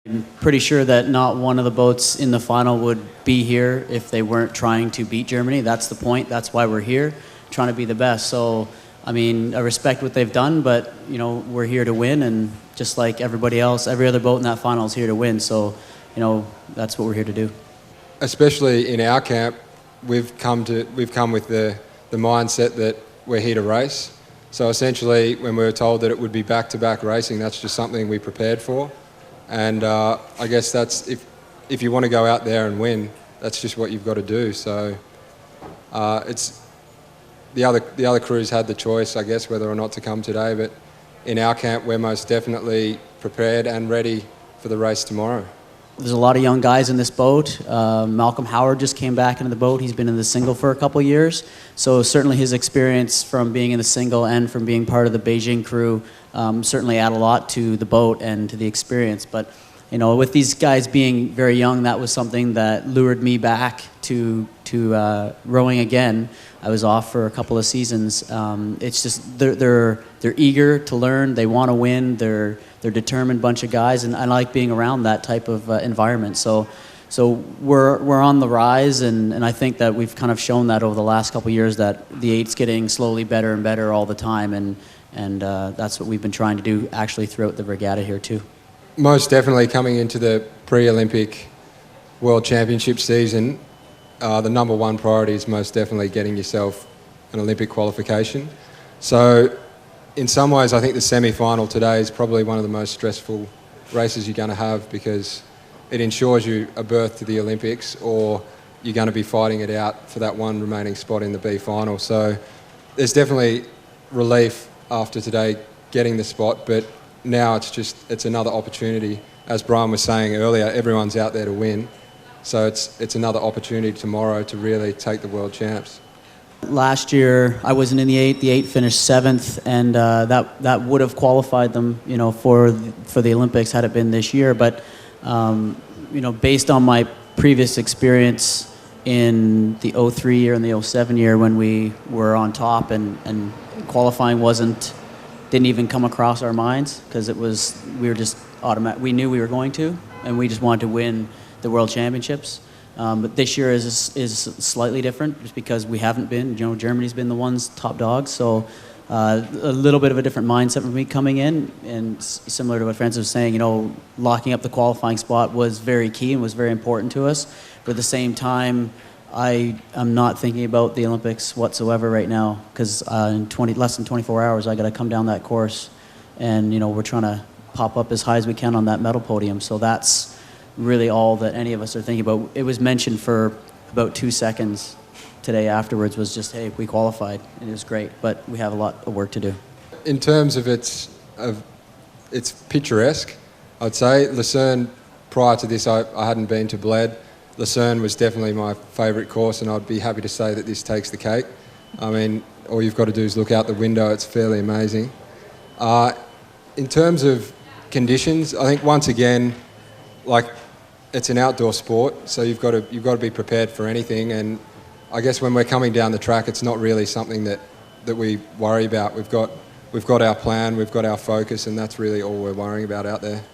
I'm pretty sure that not one of the boats in the final would be here if they weren't trying to beat Germany. That's the point. That's why we're here, trying to be the best. So, I mean, I respect what they've done, but, you know, we're here to win, and just like everybody else, every other boat in that final is here to win. So, you know, that's what we're here to do. Especially in our camp, we've come with the mindset that we're here to race. So essentially, when we were told that it would be back-to-back racing, that's just something we prepared for. And I guess that's, if you want to go out there and win, that's just what you've got to do. So it's the other crews had the choice, I guess, whether or not to come today. But in our camp, we're most definitely prepared and ready for the race tomorrow. There's a lot of young guys in this boat. Malcolm Howard just came back into the boat. He's been in the single for a couple of years. So certainly his experience from being in the single and from being part of the Beijing crew certainly add a lot to the boat and to the experience. But, you know, with these guys being very young, that was something that lured me back to rowing again. I was off for a couple of seasons. It's just they're eager to learn. They want to win. They're determined bunch of guys, and I like being around that type of environment. So we're on the rise, and I think that we've kind of shown that over the last couple of years that the eight's getting slowly better and better all the time, and that's what we've been trying to do actually throughout the regatta here too. Most definitely coming into the pre-Olympic World Championship season, the number one priority is most definitely getting yourself an Olympic qualification. So in some ways, I think the semi-final today is probably one of the most stressful races you're going to have, because it ensures you a berth to the Olympics, or you're going to be fighting it out for that one remaining spot in the B final. So there's definitely relief after today getting the spot, but now it's another opportunity. As Brian was saying earlier, everyone's out there to win. So it's another opportunity tomorrow to really take the world champs. Last year, I wasn't in the eight. The eight finished 7th, and that would have qualified them, you know, for the Olympics had it been this year. But you know, based on my previous experience in the 03 year and the 07 year when we were on top, and qualifying didn't even come across our minds, because we were just automatic. We knew we were going to, and we just wanted to win the World Championships. But this year is slightly different, just because we haven't been. You know, Germany's been the ones top dogs, so a little bit of a different mindset for me coming in. And similar to what Francis was saying, you know, locking up the qualifying spot was very key and was very important to us. But at the same time, I'm not thinking about the Olympics whatsoever right now, because in less than 24 hours, I got to come down that course, and you know, we're trying to pop up as high as we can on that medal podium. So that's really all that any of us are thinking about. It was mentioned for about 2 seconds today afterwards, was just, hey, we qualified, and it was great, but we have a lot of work to do. In terms of its picturesque, I'd say Lucerne, prior to this, I hadn't been to Bled. Lucerne was definitely my favourite course, and I'd be happy to say that this takes the cake. I mean, all you've got to do is look out the window. It's fairly amazing. In terms of conditions, I think once again, like, it's an outdoor sport, so you've got to be prepared for anything. And I guess when we're coming down the track, it's not really something that we worry about. We've got our plan, we've got our focus, and that's really all we're worrying about out there.